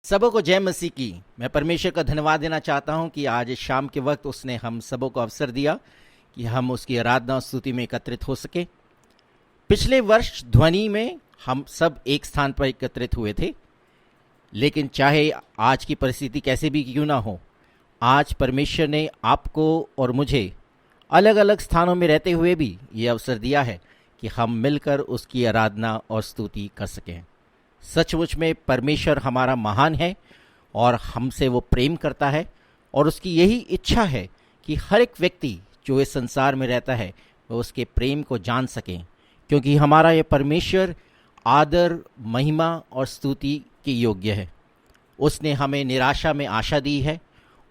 सबों को जय मसीह की। मैं परमेश्वर का धन्यवाद देना चाहता हूं कि आज शाम के वक्त उसने हम सबों को अवसर दिया कि हम उसकी आराधना और स्तुति में एकत्रित हो सके। पिछले वर्ष ध्वनि में हम सब एक स्थान पर एकत्रित हुए थे, लेकिन चाहे आज की परिस्थिति कैसे भी क्यों ना हो, आज परमेश्वर ने आपको और मुझे अलग अलग स्थानों में रहते हुए भी ये अवसर दिया है कि हम मिलकर उसकी आराधना और स्तुति कर सकें। सचमुच में परमेश्वर हमारा महान है और हमसे वो प्रेम करता है, और उसकी यही इच्छा है कि हर एक व्यक्ति जो इस संसार में रहता है वह उसके प्रेम को जान सकें, क्योंकि हमारा ये परमेश्वर आदर, महिमा और स्तुति के योग्य है। उसने हमें निराशा में आशा दी है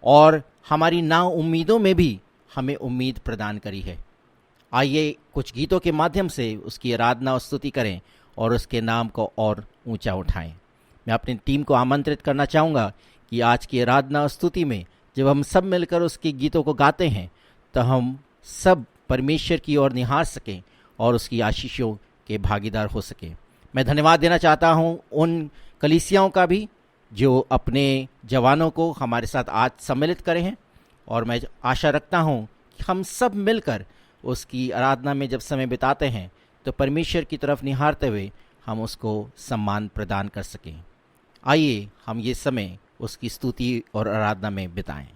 और हमारी नाउम्मीदों में भी हमें उम्मीद प्रदान करी है। आइए कुछ गीतों के माध्यम से उसकी आराधना और स्तुति करें और उसके नाम को और ऊंचा उठाएं। मैं अपनी टीम को आमंत्रित करना चाहूँगा कि आज की आराधना और स्तुति में जब हम सब मिलकर उसके गीतों को गाते हैं तो हम सब परमेश्वर की ओर निहार सकें और उसकी आशीषों के भागीदार हो सकें। मैं धन्यवाद देना चाहता हूँ उन कलीसियाओं का भी जो अपने जवानों को हमारे साथ आज सम्मिलित करे हैं, और मैं आशा रखता हूँ कि हम सब मिलकर उसकी आराधना में जब समय बिताते हैं तो परमेश्वर की तरफ निहारते हुए हम उसको सम्मान प्रदान कर सकें। आइए हम ये समय उसकी स्तुति और आराधना में बिताएं।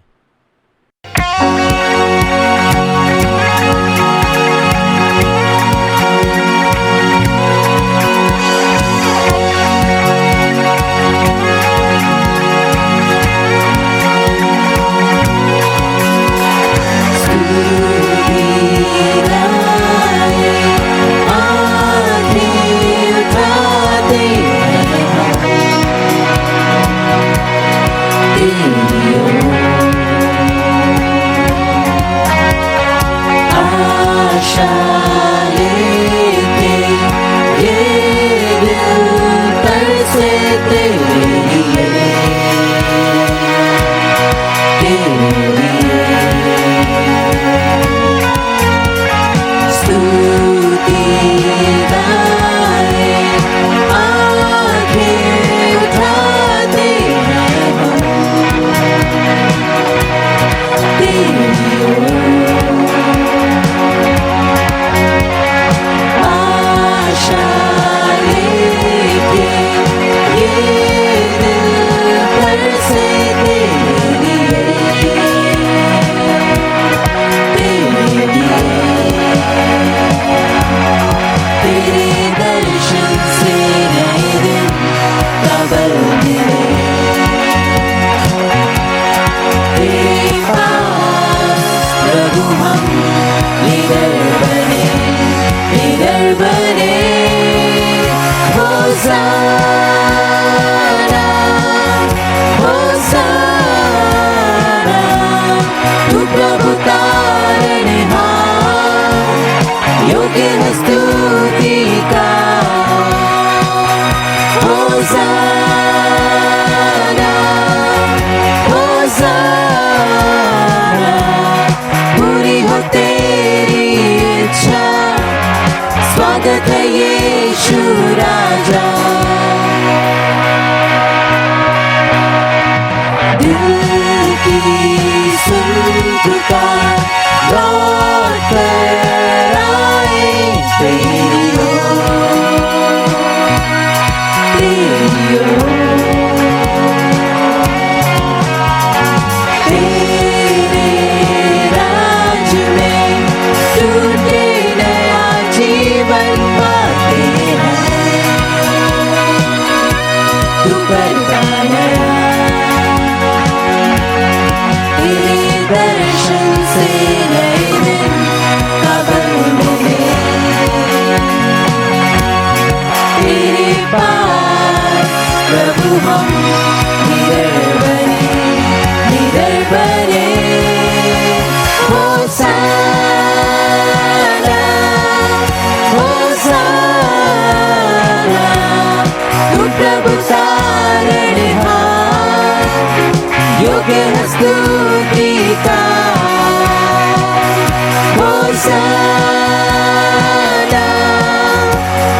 Hosanna,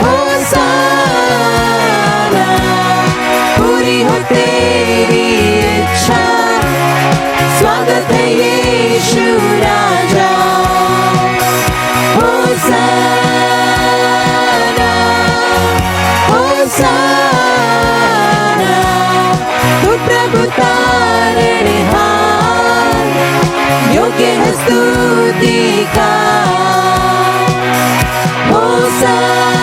Hosanna, पूरी हो तेरी स्तुति का होसाना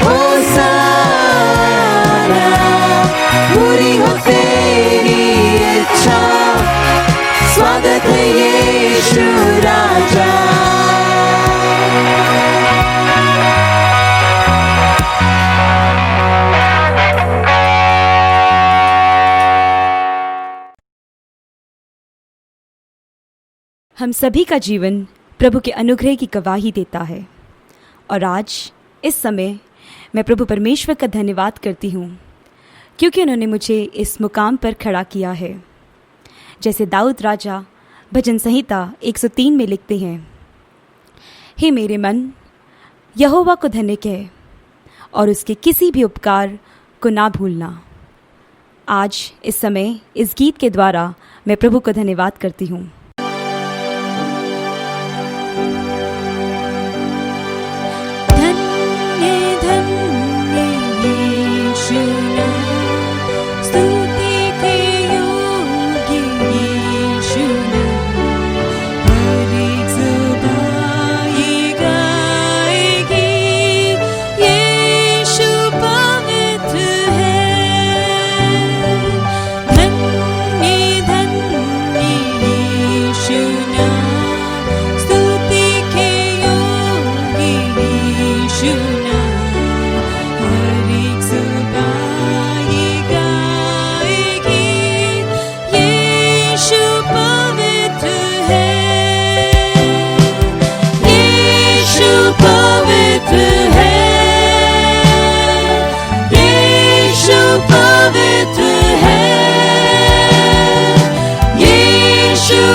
होसाना पूरी हो तेरी इच्छा स्वागत है यीशु राजा हम सभी का जीवन प्रभु के अनुग्रह की गवाही देता है और आज इस समय मैं प्रभु परमेश्वर का धन्यवाद करती हूँ क्योंकि उन्होंने मुझे इस मुकाम पर खड़ा किया है। जैसे दाऊद राजा भजन संहिता 103 में लिखते हैं, हे मेरे मन यहोवा को धन्य कह और उसके किसी भी उपकार को ना भूलना। आज इस समय इस गीत के द्वारा मैं प्रभु को धन्यवाद करती हूँ।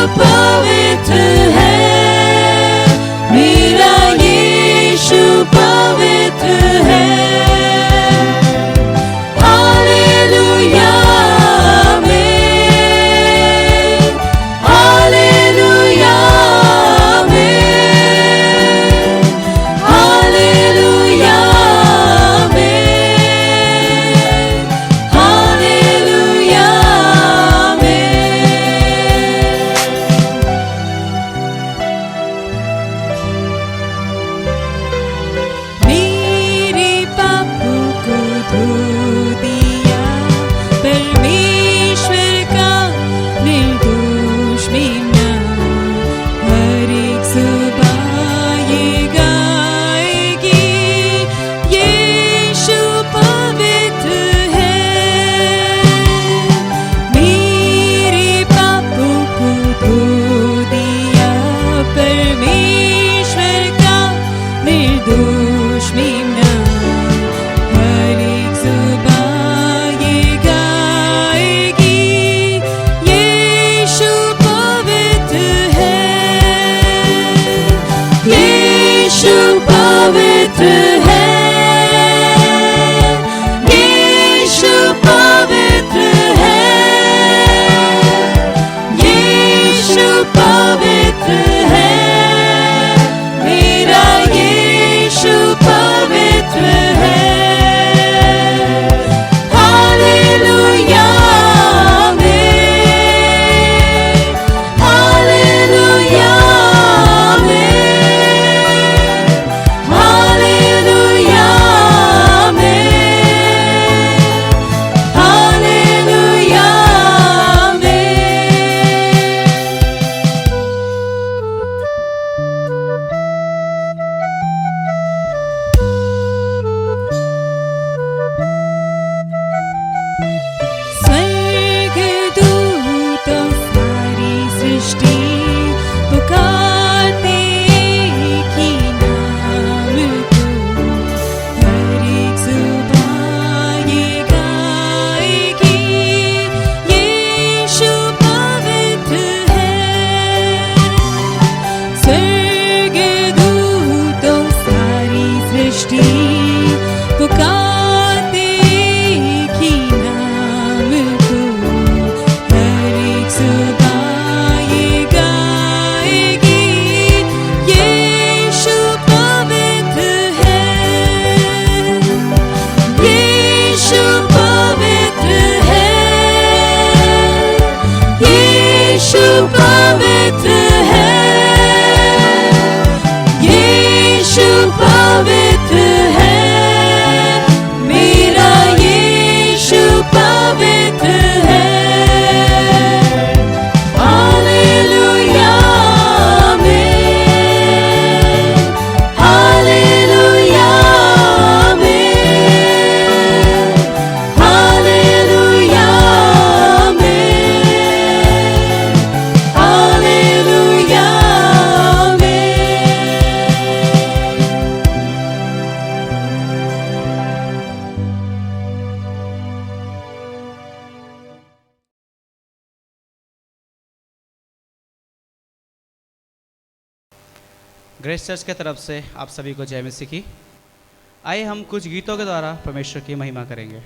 पवित्र है मेरा यीशु पवित्र है हालेलुया आमीन हालेलुया आमीन हालेलुया आमीन हालेलुया पवित्र है यीशु पवित्र है यीशु पवित्र है मेरा यीशु पवित्र है हालेलुया आमीन हालेलुया आमीन हालेलुया ग्रेस चर्च की तरफ से आप सभी को जय मसीह की। आइए हम कुछ गीतों के द्वारा परमेश्वर की महिमा करेंगे।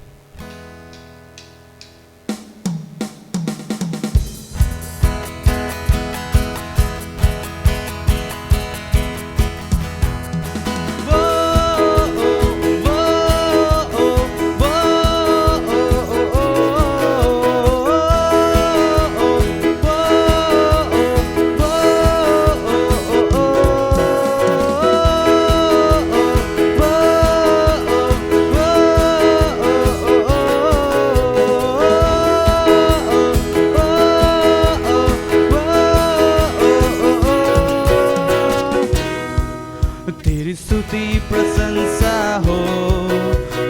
तेरी स्तुति प्रशंसा हो,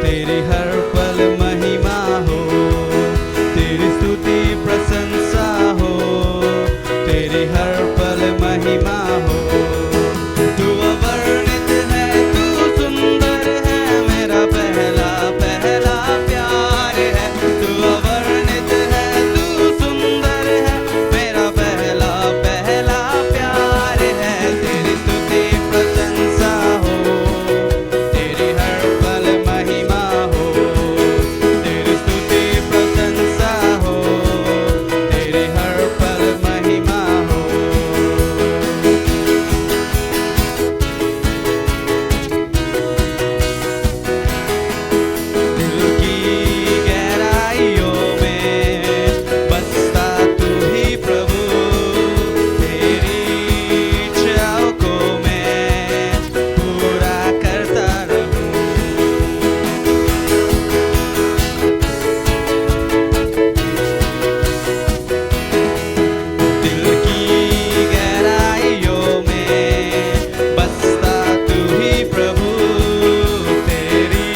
तेरी हर पल महिमा हो। तेरी स्तुति प्रशंसा हो, तेरी हर पल महिमा हो। तू अवर्णित है, तू सुंदर है, मेरा पहला पहला प्यार है। तू अवर्णित है, तू सुंदर है, मेरा पहला पहला प्यार है। तेरी स्तुति प्रशंसा हो, तेरी हर पल महिमा हो। तेरी स्तुति प्रशंसा हो, तेरी हर पल महिमा हो। दिल की गहराइयों में बसता तू ही प्रभु, तेरी इच्छाओं को मैं पूरा करता रहूं। दिल की गहराइयों में बसता तू ही प्रभु, तेरी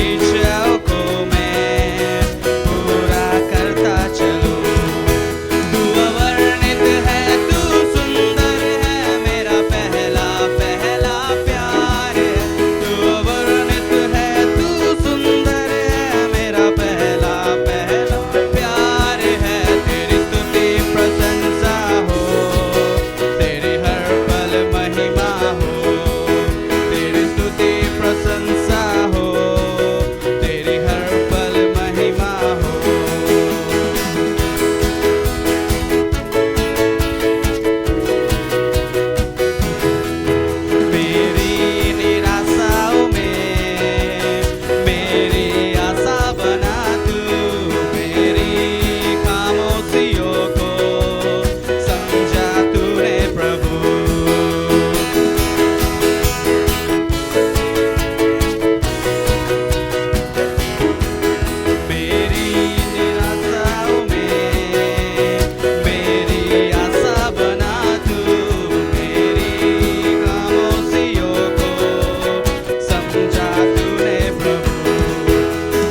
इच्छाओं को मैं पूरा करता चलूं। तू अवर्णित है, तू सुंदर है, मेरा पहला पहला प्यार है। तू अवर्णित है, तू सुंदर है, मेरा पहला पहला प्यार है। तेरी स्तुति प्रशंसा हो, तेरी हर पल महिमा हो। तेरी स्तुति प्रशंसा हो, तेरी हर पल महिमा हो। मेरी निराशाओं में मेरी आशा बना तू, मेरी खामोशियों को समझा तूने प्रभु। मेरी निराशाओं में मेरी आशा बना तू, मेरी खामोशियों को समझा तूने प्रभु।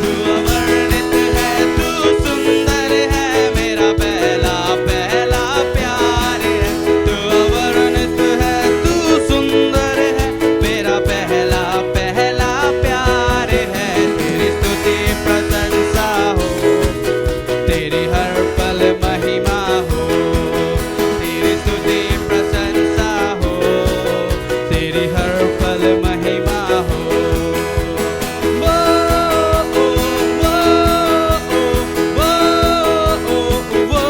तू अवर्णित है, तू सुंदर है, मेरा पहला पहला प्यार है। तू अवर्णित है, तू सुंदर है, मेरा पहला पहला प्यार है। तेरी स्तुति प्रशंसा हो, तेरी हर पल महिमा हो। तेरी स्तुति प्रशंसा हो, तेरी हर पल महिमा हो। वो वो वो वो वो वो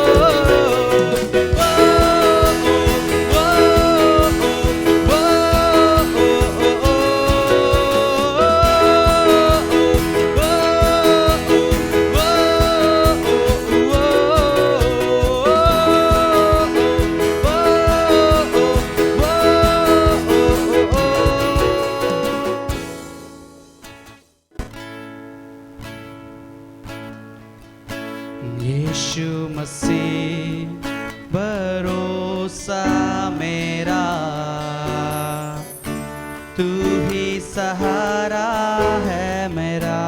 यीशु मसीह भरोसा मेरा, तू ही सहारा है मेरा।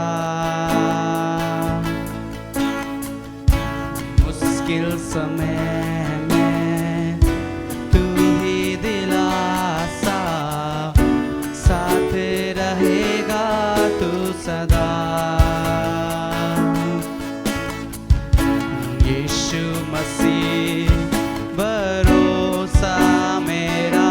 मुश्किल समय में तू ही दिलासा, साथ रहेगा तू सदा। यीशु मसीह भरोसा मेरा,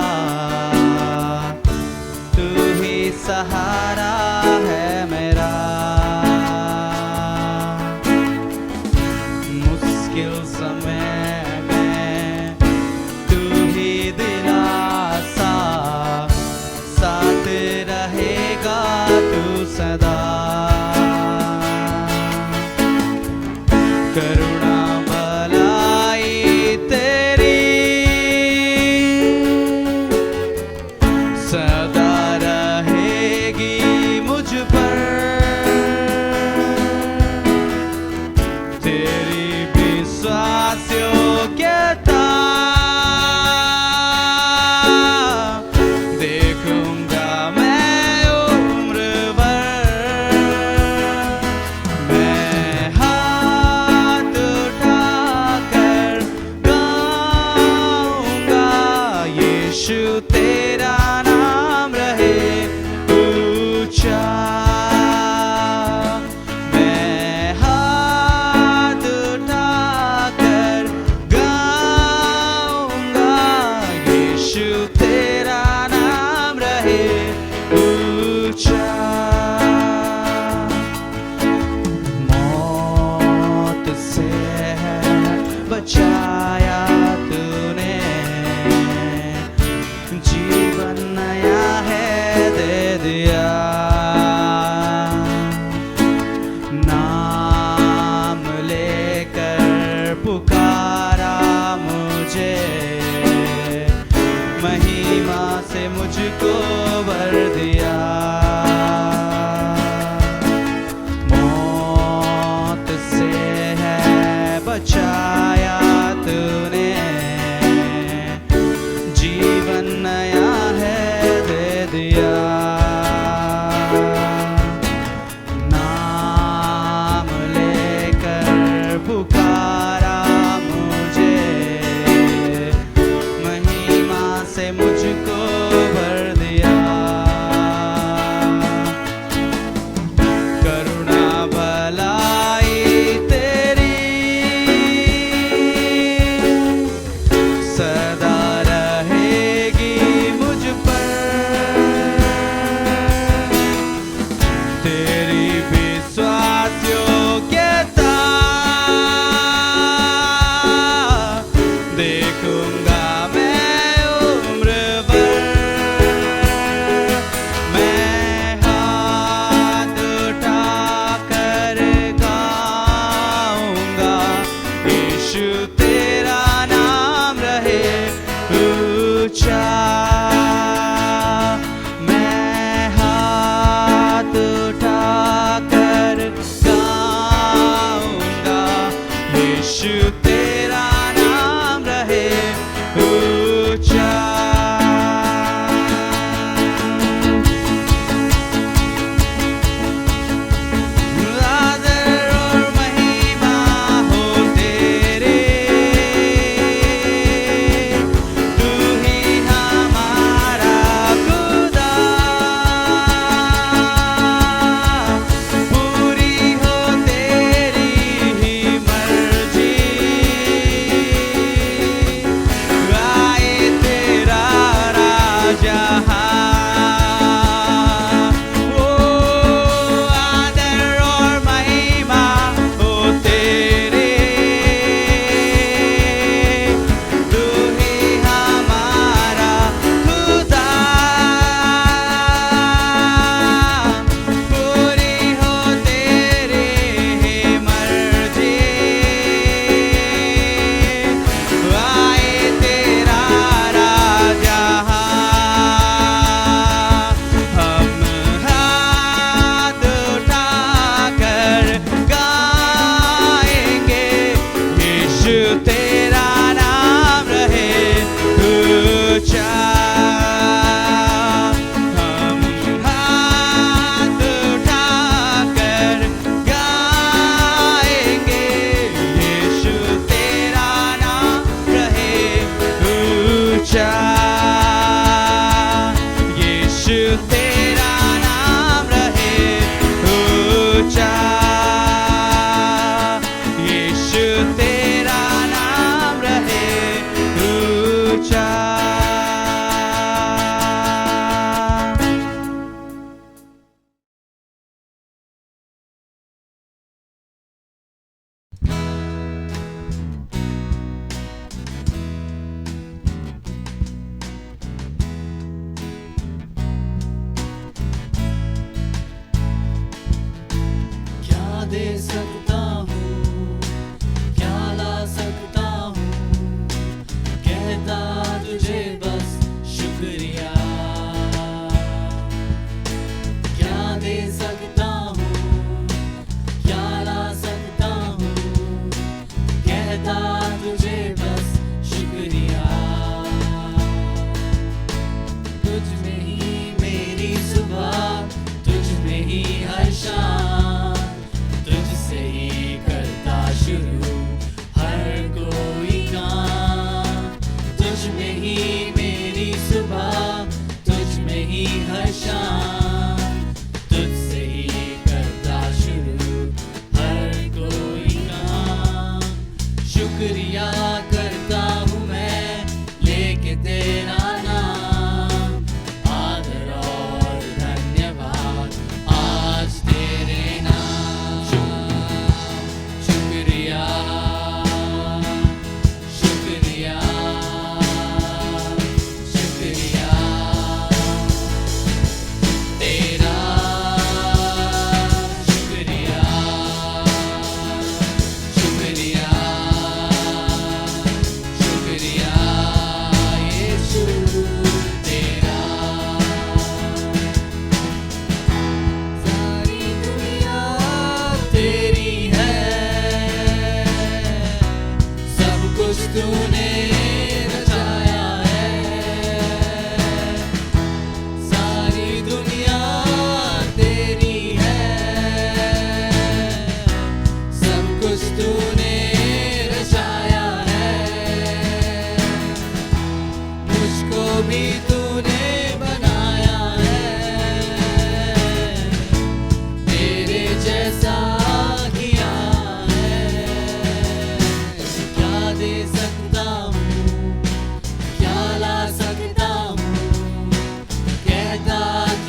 यीशु तेरा नाम रहे ऊंचा। मैं हाथ उठाकर गाऊंगा, यीशु तेरा नाम रहे ऊंचा। मौत से है बचाया तूने, जीवन नया है दे दिया। नाम लेकर पुकारा मुझे, महिमा से मुझको भर दिया। मौत से है बचाया तूने, जीवन नया है दे दिया। नाम लेकर पुकारा मुझे, महिमा से मुझको भर दिया। करुणा भलाई तेरी सदा रहेगी मुझ पर, तेरी विश्वास योग्यता देखूंगा मैं उम्र भर। मैं हाथ उठाकर गाऊंगा, यीशु तेरा नाम रहे ऊंचा। मैं हाथ उठाकर गाऊंगा, यीशु तेरा नाम रहे ऊंचा। आदर और महिमा हो तेरे, तू ही हमारा खुदा। पूरी हो तेरी ही मर्जी, आए तेरा राजा। ओ आदर और महिमा हो तेरे, तू ही हमारा खुदा। पूरी हो तेरी ही मर्जी, आए तेरा राजा।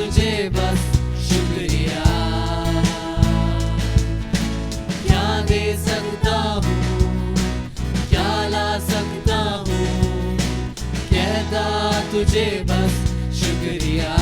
तुझे बस शुक्रिया। क्या दे सकता हूँ, क्या ला सकता हूँ, कहता तुझे बस शुक्रिया।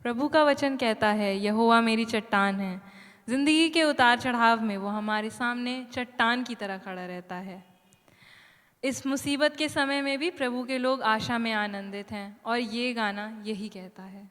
प्रभु का वचन कहता है, यहोवा मेरी चट्टान है। ज़िंदगी के उतार चढ़ाव में वो हमारे सामने चट्टान की तरह खड़ा रहता है। इस मुसीबत के समय में भी प्रभु के लोग आशा में आनंदित हैं, और ये गाना यही कहता है।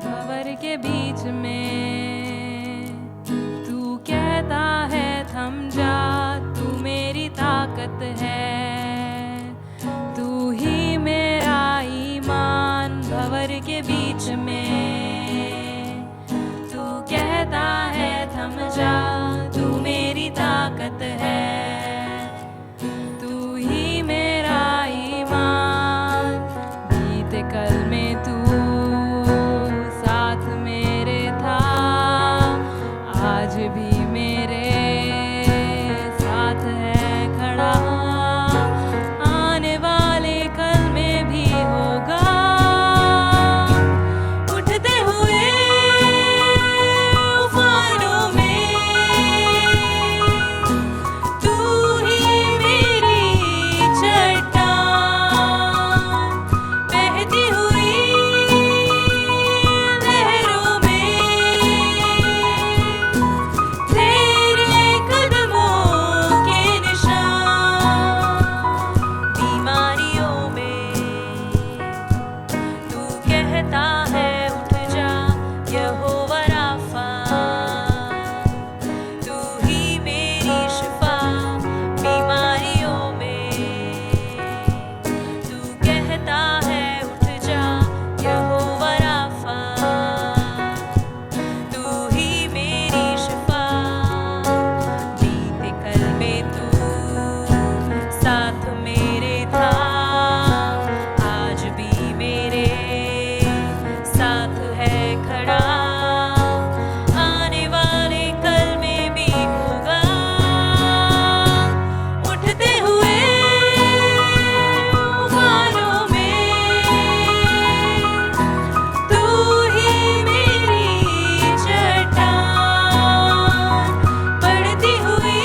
भंवर के बीच में तू कहता है, थम जा, तू मेरी ताकत है, तू ही मेरा ईमान। भंवर के बीच में तू कहता है, थम जा, तू मेरी ताकत है, तू ही मेरा ईमान। बीते कल में तू साथ मेरे था, आज भी मेरे साथ है खड़ा, आने वाले कल में भी होगा। उठते हुए उफानों में तू ही मेरी चट्टान, बहती हुई लहरों में तेरे कदमों के निशान। बीमारियों में तू कहता है, उठ जा, यहोवा राफा, तू ही मेरी शिफा। बीमारियों में तू कहता है, उठ जा, यहोवा राफा, तू ही मेरी शिफा। बीते कल में तू साथ मेरे था, आज भी मेरे साथ है खड़ा, आने वाले कल में भी होगा। उठते हुए उफानों में तू ही मेरी चट्टान, बढ़ती हुई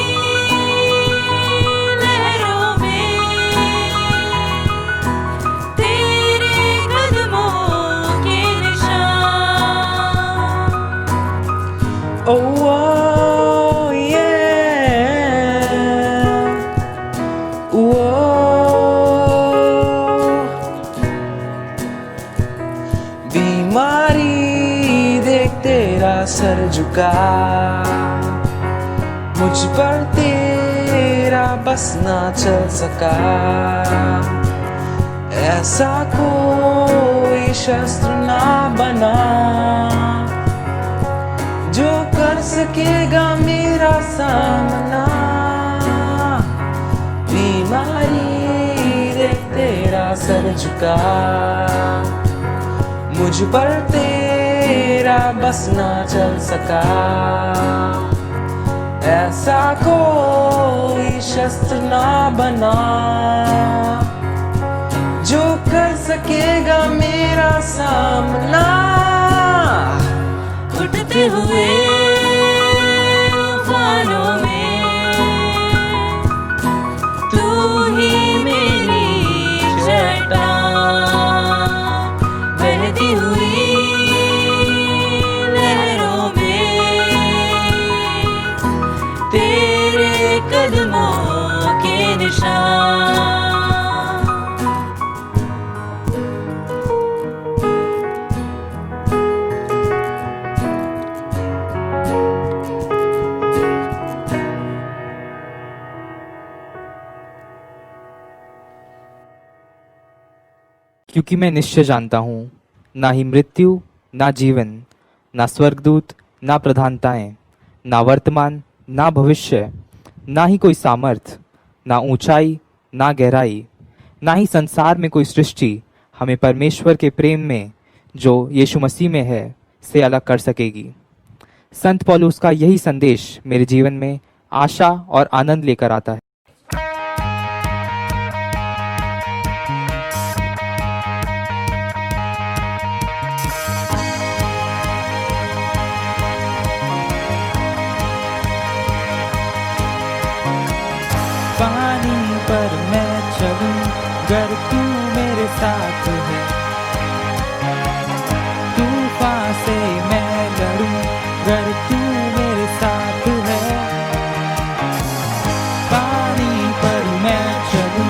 लहरों में तेरे कदमों के निशान। Oh, yeah. बीमारी देख तेरा सर झुका, मुझ पर तेरा बस ना चल सका। ऐसा कोई शस्त्र ना बना जो कर सकेगा मेरा सामना। बीमारी देख तेरा सर झुका, मुझ पर तेरा बस ना चल सका। ऐसा कोई शस्त्र ना बना जो कर सकेगा मेरा सामना। उठते हुए उफानों में तू ही मेरी चट्टान, बहती हुई लहरों में तेरे कदमों के निशान। क्योंकि मैं निश्चय जानता हूँ, ना ही मृत्यु, ना जीवन, ना स्वर्गदूत, ना प्रधानताएं, ना वर्तमान, ना भविष्य, ना ही कोई सामर्थ, ना ऊंचाई, ना गहराई, ना ही संसार में कोई सृष्टि हमें परमेश्वर के प्रेम में जो यीशु मसीह में है से अलग कर सकेगी। संत पौलुस का यही संदेश मेरे जीवन में आशा और आनंद लेकर आता है। पानी पर मैं चलूं गर तू मेरे साथ है, तूफान से मैं लड़ूं गर तू मेरे साथ है। पानी पर मैं चलूं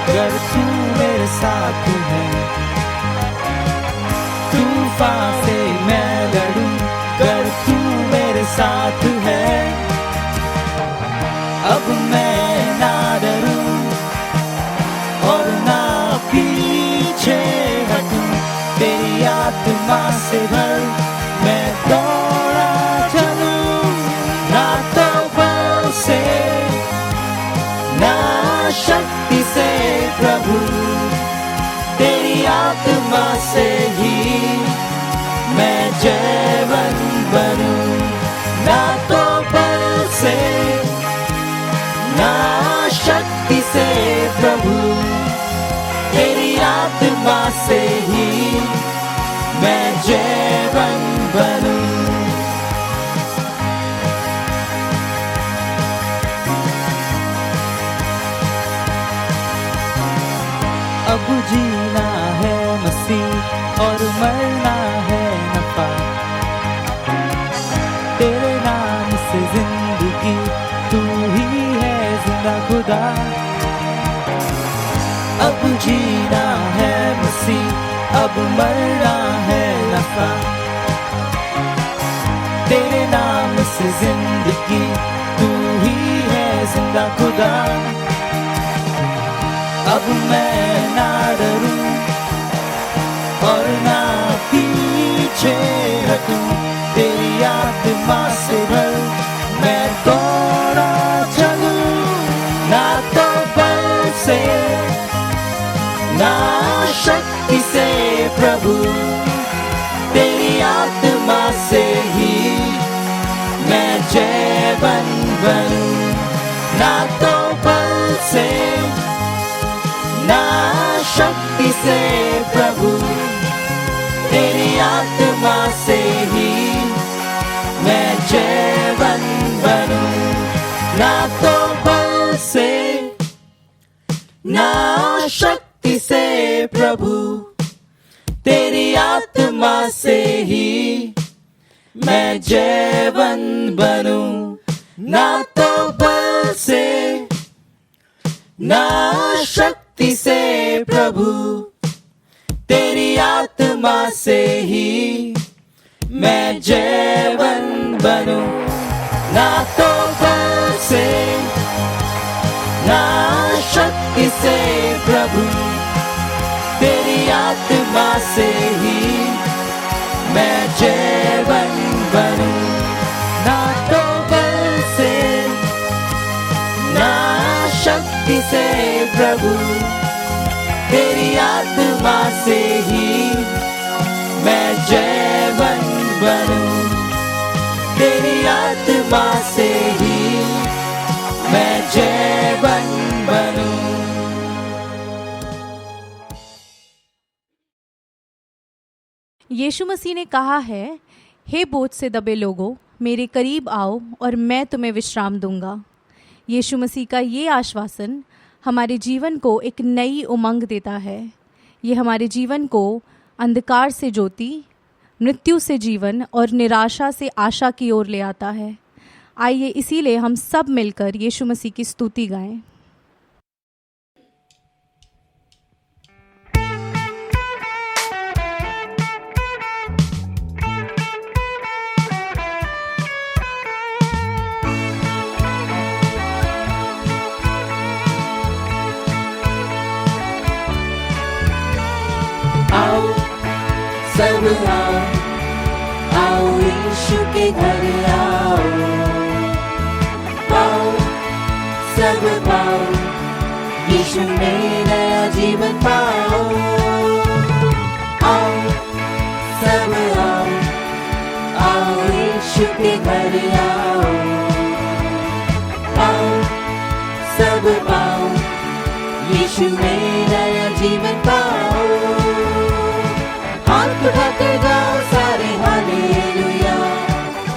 गर तू मेरे साथ है, तूफान से मैं लड़ूं गर तू मेरे साथ है। अब मैं ना डरूं और ना पीछे हटूं, तेरी आत्मा से भर मैं दौड़ा चलूं। ना तो बल से ना शक्ति से प्रभु, तेरी आत्मा से ही मैं जयवन बनूं। ना तो बल से ना शक्ति से प्रभु, तेरी आत्मा से ही मैं जयवन बनूं। अब जीना है मसीह और मरना है नफा, तेरे नाम से जिंदगी तू ही है जिंदा खुदा। अब जीना है मसीह अब मरना है नफा, तेरे नाम से जिंदगी तू ही है जिंदा खुदा। अब मैं ना डरूं और ना पीछे हटूं, तेरी आत्मा से भर मैं दौड़ा चलूं। ना तो बल से ना शक्ति से प्रभु, तेरी आत्मा से ही मैं जयवन बनूं। ना तो बल से ना शक्ति से प्रभु, तेरी आत्मा से ही मैं जयवन बनूं। ना तो बल से ना शक्ति से प्रभु, तेरी आत्मा से ही मैं जयवन बनूं। ना तो बल से ना शक्ति से प्रभु, तेरी आत्मा से ही मैं जयवन बनूं। ना तो बल से ना शक्ति से प्रभु, तेरी आत्मा से ही मैं जयवन बनूं। ना तो बल से ना शक्ति से प्रभु, तेरी आत्मा से ही मैं जयवन बनूं। तेरी आत्मा से ही मैं जयवन बनूं। यीशु मसीह ने कहा है, हे बोझ से दबे लोगों, मेरे करीब आओ और मैं तुम्हें विश्राम दूंगा। यीशु मसीह का ये आश्वासन हमारे जीवन को एक नई उमंग देता है। ये हमारे जीवन को अंधकार से ज्योति, मृत्यु से जीवन और निराशा से आशा की ओर ले आता है। आइए इसीलिए हम सब मिलकर यीशु मसीह की स्तुति गाएं। आओ सब आओ, आओ यीशु के घर आओ। पाओ सब पाओ, यीशु में नया जीवन पाओ। आओ सब आओ, आओ यीशु यीशु के घर आओ, पाओ सब पाओ, यीशु में नया जीवन पाओ। हाथ उठाकर गाओ सारे हालेलुया,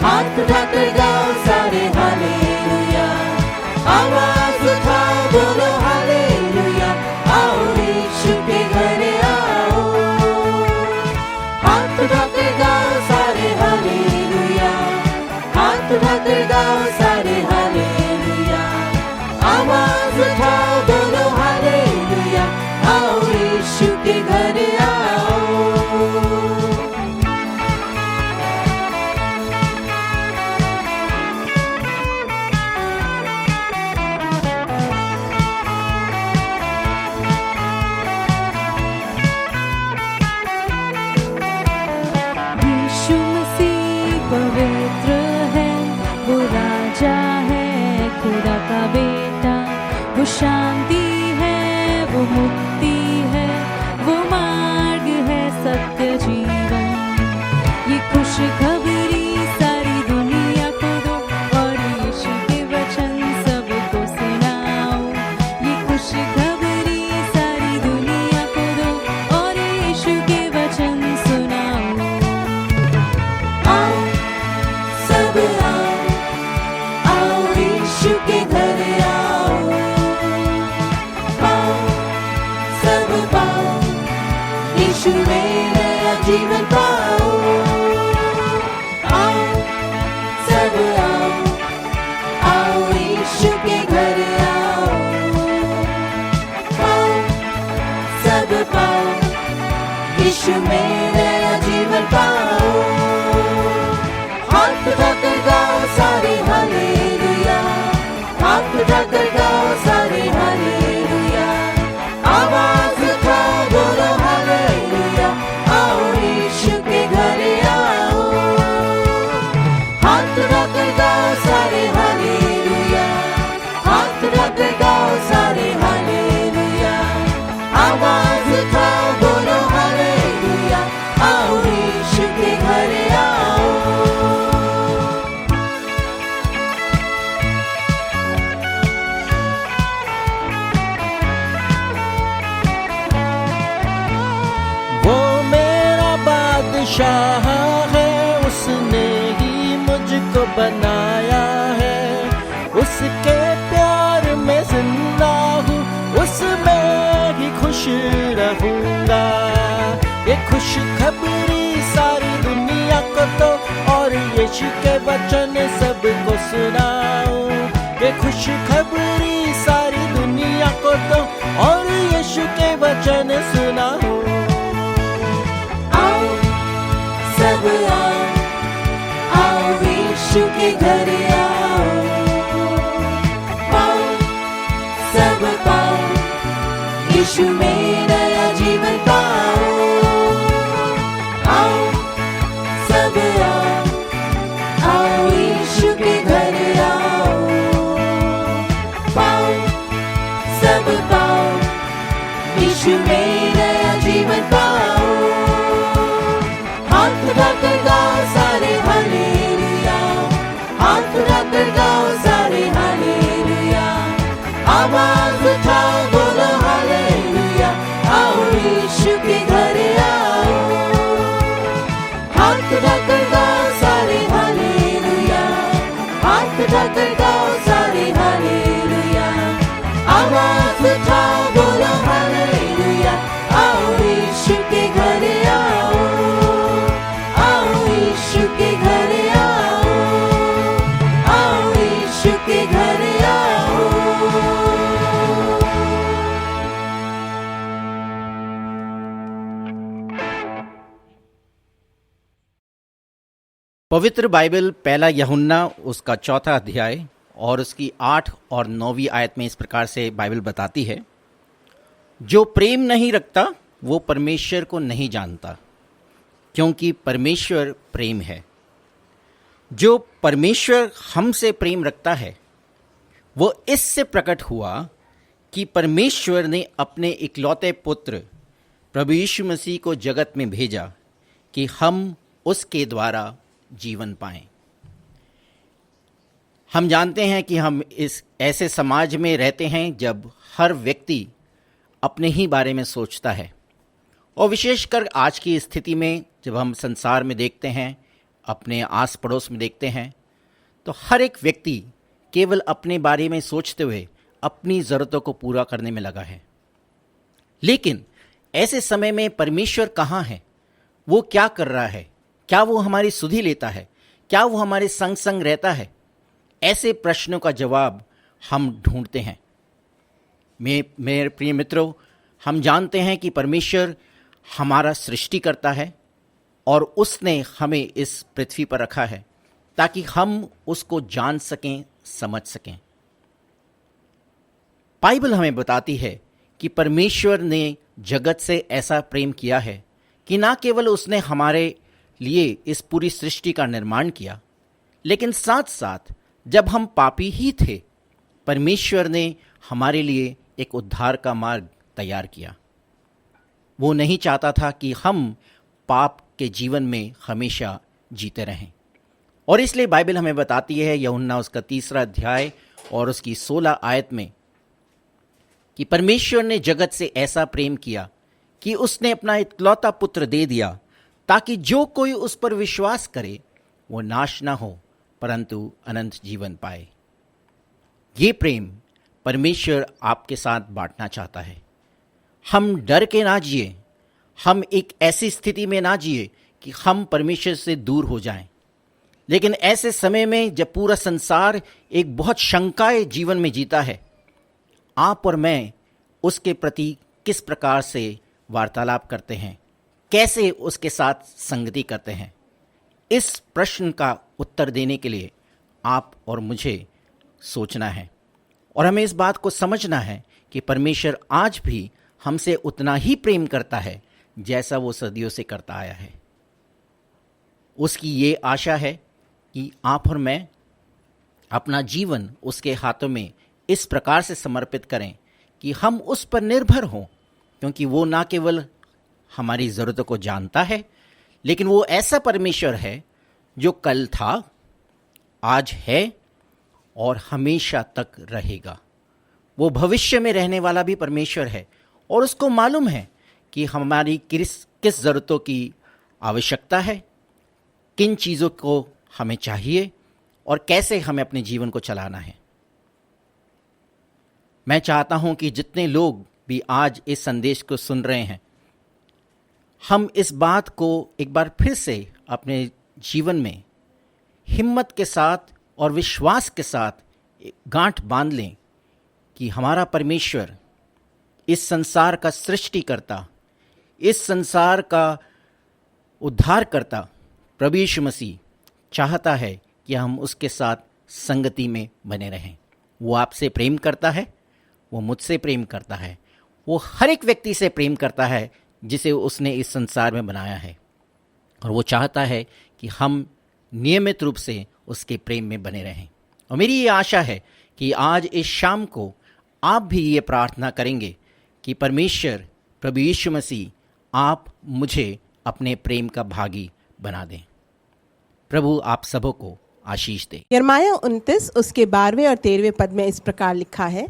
हाथ उठाकर गाओ सारे हालेलुया, आवाज उठाओ बोलो हालेलुया, आओ यीशु के घर आओ। हाथ उठाकर गाओ सारे हालेलुया, हाथ उठाकर गाओ सारे हालेलुया, आवाज उठाओ बोलो हालेलुया, आओ यीशु के घर आओ। यीशु मसीह पवित्र है, वो राजा है, खुदा का बेटा, वो शांति है, वो मुक्ति है, वो मार्ग है सत्य जीवन। ये खुशखबरी सारी दुनिया को दो और यीशु के वचन सबको सुनाओ। ये खुशखबरी सारी दुनिया को दो और यीशु के वचन सुनाओ। आओ सब आओ, आओ यीशु के घर आओ, पाओ सब पाओ, यीशु में नया जीवन पाओ। आओ सब आओ, आओ यीशु के घर आओ, पाओ सब पाओ, यीशु में नया जीवन पाओ। हाथ उठाकर गाओ सारे हालेलुया, हाथ उठाकर गाओ सारे हालेलुया, आवाज उठाओ बोलो हालेलुया, आओ यीशु के घर आओ। हाथ उठाकर गाओ सारे हालेलुया, हाथ उठाकर गाओ सारे हालेलुया, आवाज उठाओ बोलो हालेलुया, आओ यीशु के घर आओ। वो मेरा बादशाह है, उसने ही मुझको बनाया है, उसके प्यार में जिंदा हूँ, उसमें ही खुश रहूंगा। ये खुशखबरी सारी दुनिया को दो और यीशु के वचन सबको सुनाओ। ये खुशखबरी सारी दुनिया को दो और यीशु के वचन सुनाओ। आओ सब आओ, आओ यीशु के घर आओ, पाओ सब पाओ, यीशु में नया जीवन पाओ। आओ सब आओ, आओ यीशु के घर आओ, पाओ सब पाओ, यीशु में नया जीवन पाओ। हाथ उठाकर गाओ सारे हालेलुया, हाथ उठाकर गाओ सारे हालेलुया, आवाज उठाओ बोलो हालेलुया, आओ यीशु के घर आओ। हाथ उठाकर गाओ सारे हालेलुया, हाथ उठाकर गाओ सारे हालेलुया, आवाज उठाओ बोलो हालेलुया, आओ यीशु के घर आओ, आओ यीशु के घर आओ, आओ यीशु के घर आओ। पवित्र बाइबल पहला यूहन्ना उसका 4 अध्याय और उसकी 8 और 9वीं आयत में इस प्रकार से बाइबल बताती है, जो प्रेम नहीं रखता वो परमेश्वर को नहीं जानता, क्योंकि परमेश्वर प्रेम है। जो परमेश्वर हमसे प्रेम रखता है वो इससे प्रकट हुआ कि परमेश्वर ने अपने इकलौते पुत्र प्रभु यीशु मसीह को जगत में भेजा कि हम उसके द्वारा जीवन पाएं। हम जानते हैं कि हम इस ऐसे समाज में रहते हैं जब हर व्यक्ति अपने ही बारे में सोचता है, और विशेषकर आज की स्थिति में जब हम संसार में देखते हैं, अपने आस पड़ोस में देखते हैं, तो हर एक व्यक्ति केवल अपने बारे में सोचते हुए अपनी ज़रूरतों को पूरा करने में लगा है। लेकिन ऐसे समय में परमेश्वर कहाँ है? वो क्या कर रहा है? क्या वो हमारी सुधि लेता है? क्या वो हमारे संग संग रहता है? ऐसे प्रश्नों का जवाब हम ढूंढते हैं। मेरे प्रिय मित्रों, हम जानते हैं कि परमेश्वर हमारा सृष्टि करता है और उसने हमें इस पृथ्वी पर रखा है ताकि हम उसको जान सकें, समझ सकें। बाइबल हमें बताती है कि परमेश्वर ने जगत से ऐसा प्रेम किया है कि ना केवल उसने हमारे लिए इस पूरी सृष्टि का निर्माण किया, लेकिन साथ साथ जब हम पापी ही थे, परमेश्वर ने हमारे लिए एक उद्धार का मार्ग तैयार किया। वो नहीं चाहता था कि हम पाप के जीवन में हमेशा जीते रहें, और इसलिए बाइबल हमें बताती है यूहन्ना उसका 3 अध्याय और उसकी 16 आयत में कि परमेश्वर ने जगत से ऐसा प्रेम किया कि उसने अपना इकलौता पुत्र दे दिया ताकि जो कोई उस पर विश्वास करे वो नाश ना हो परंतु अनंत जीवन पाए। ये प्रेम परमेश्वर आपके साथ बांटना चाहता है। हम डर के ना जिए, हम एक ऐसी स्थिति में ना जिए कि हम परमेश्वर से दूर हो जाएं। लेकिन ऐसे समय में जब पूरा संसार एक बहुत शंकाए जीवन में जीता है, आप और मैं उसके प्रति किस प्रकार से वार्तालाप करते हैं, कैसे उसके साथ संगति करते हैं, इस प्रश्न का उत्तर देने के लिए आप और मुझे सोचना है, और हमें इस बात को समझना है कि परमेश्वर आज भी हमसे उतना ही प्रेम करता है जैसा वो सदियों से करता आया है। उसकी ये आशा है कि आप और मैं अपना जीवन उसके हाथों में इस प्रकार से समर्पित करें कि हम उस पर निर्भर हों, क्योंकि वो ना केवल हमारी ज़रूरतों को जानता है, लेकिन वो ऐसा परमेश्वर है जो कल था, आज है और हमेशा तक रहेगा। वो भविष्य में रहने वाला भी परमेश्वर है, और उसको मालूम है कि हमारी किस ज़रूरतों की आवश्यकता है, किन चीज़ों को हमें चाहिए और कैसे हमें अपने जीवन को चलाना है। मैं चाहता हूं कि जितने लोग भी आज इस संदेश को सुन रहे हैं, हम इस बात को एक बार फिर से अपने जीवन में हिम्मत के साथ और विश्वास के साथ गांठ बांध लें कि हमारा परमेश्वर, इस संसार का सृष्टिकर्ता, इस संसार का उद्धारकर्ता प्रभु यीशु मसीह चाहता है कि हम उसके साथ संगति में बने रहें। वो आपसे प्रेम करता है, वो मुझसे प्रेम करता है, वो हर एक व्यक्ति से प्रेम करता है जिसे उसने इस संसार में बनाया है, और वो चाहता है कि हम नियमित रूप से उसके प्रेम में बने रहें। और मेरी ये आशा है कि आज इस शाम को आप भी ये प्रार्थना करेंगे कि परमेश्वर प्रभु यीशु मसीह आप मुझे अपने प्रेम का भागी बना दें। प्रभु आप सबों को आशीष दे। यिर्मयाह 29 उसके 12वें और 13वें पद में इस प्रकार लिखा है,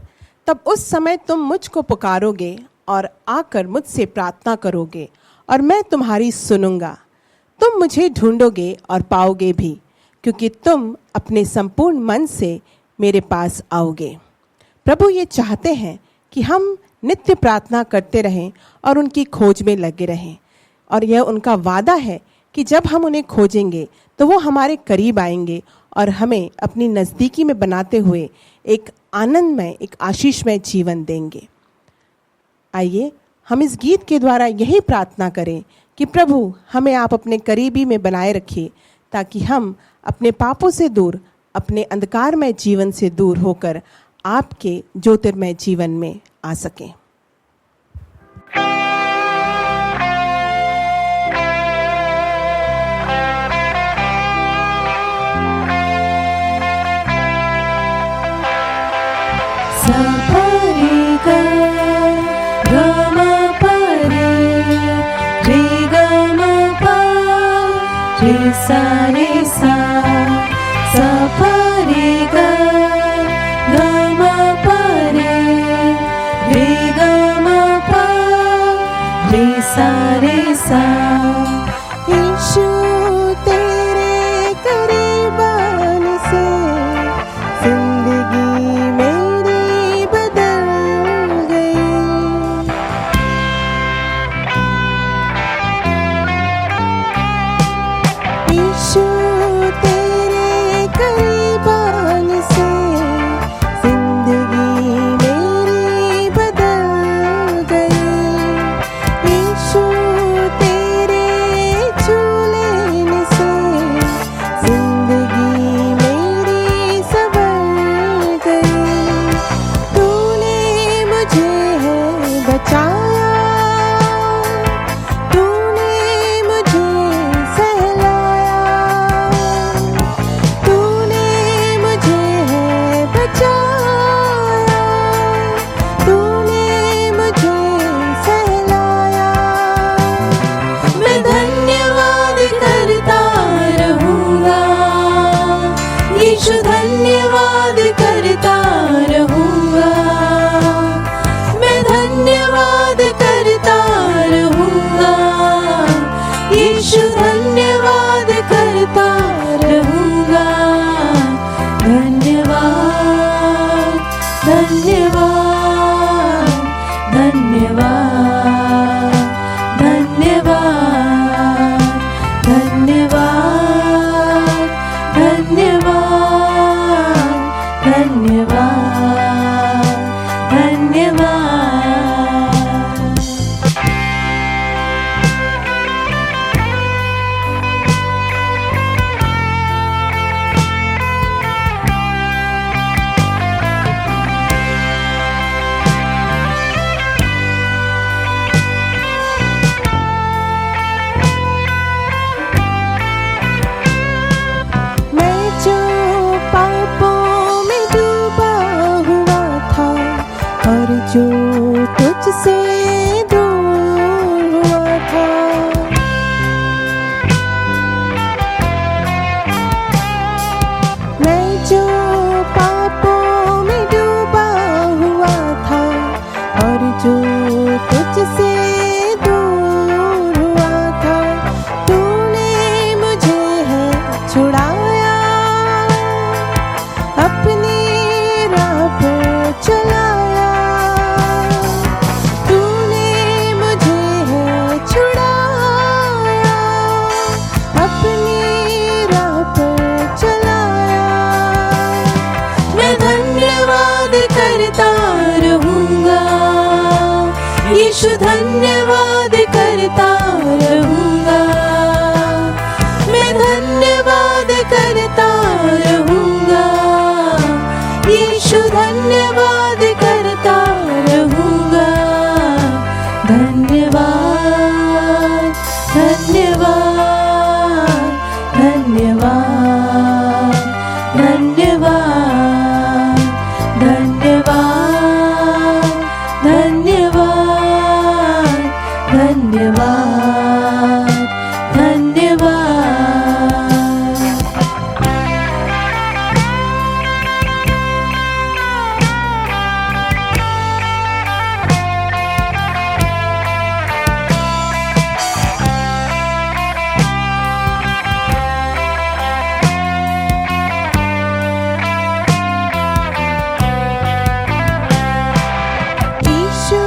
तब उस समय तुम मुझको पुकारोगे और आकर मुझसे प्रार्थना करोगे और मैं तुम्हारी सुनूंगा। तुम मुझे ढूंढोगे और पाओगे भी, क्योंकि तुम अपने संपूर्ण मन से मेरे पास आओगे। प्रभु ये चाहते हैं कि हम नित्य प्रार्थना करते रहें और उनकी खोज में लगे रहें, और यह उनका वादा है कि जब हम उन्हें खोजेंगे तो वो हमारे करीब आएंगे और हमें अपनी नज़दीकी में बनाते हुए एक आनंदमय, एक आशीषमय जीवन देंगे। आइए हम इस गीत के द्वारा यही प्रार्थना करें कि प्रभु हमें आप अपने करीबी में बनाए रखिए, ताकि हम अपने पापों से दूर, अपने अंधकारमय जीवन से दूर होकर आपके ज्योतिर्मय जीवन में आ सकें। सा रे सा सा प रे गा सा रे सा। यीशु तेरे करीब आने से जिंदगी मेरी बदल गई। यीशु तेरे करीब आने से जिंदगी मेरी बदल गई। यीशु तेरे छू लेने से जिंदगी मेरी संवर गई। तूने मुझे है बचाया, तूने मुझे सहलाया, तूने मुझे है बचाया, तूने मुझे सहलाया। मैं धन्यवाद करता रहूँगा, यीशु धन्यवाद करता रहूँगा। मैं धन्यवाद करता रहूँगा, यीशु धन्यवाद करता रहूँगा। धन्यवाद धन्यवाद धन्यवाद धन्यवाद धन्यवाद धन्यवाद धन्यवाद धन्यवाद। मैं जो पापों में डूबा हुआ था और जो तुझसे दूर हुआ था, मैं जो पापों में डूबा हुआ था और जो तुझसे दूर हुआ था, तूने मुझे है छुड़ाया, अपनी राह पर चलाया। तूने मुझे है छुड़ाया, अपनी राह पर चलाया। मैं धन्यवाद करता रहूँगा, यीशु धन्यवाद करता रहूँगा। मैं धन्यवाद करता रहूँगा, यीशु धन्यवाद करता रहूँगा। धन्यवाद धन्यवाद धन्यवाद धन्यवाद धन्यवाद धन्यवाद धन्यवाद धन्यवाद। यीशु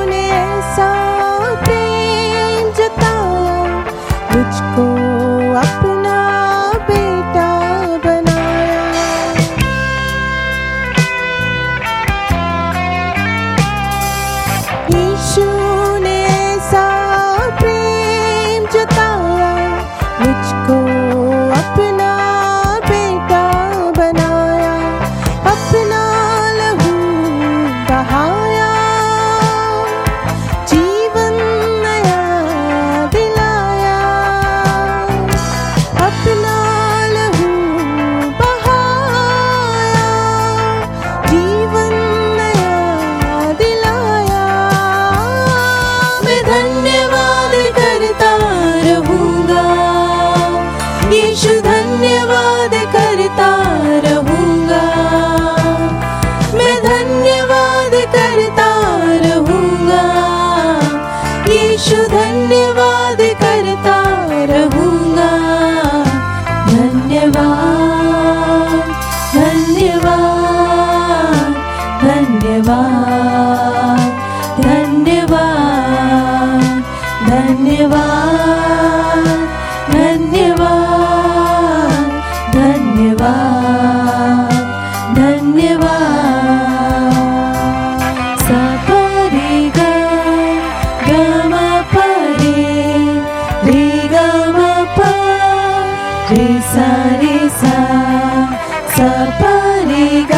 ने ऐसा प्रेम जताया, मुझको अपना बेटा बनाया। यीशु ने ऐसा प्रेम जताया, मुझको अपना बेटा बनाया। अपना लहू बहाया, जीवन नया दिलाया। धन्यवाद धन्यवाद धन्यवाद धन्यवाद धन्यवाद धन्यवाद धन्यवाद धन्यवाद सपरे ग म परे रे ग म प रे सा रे सा सपरे ग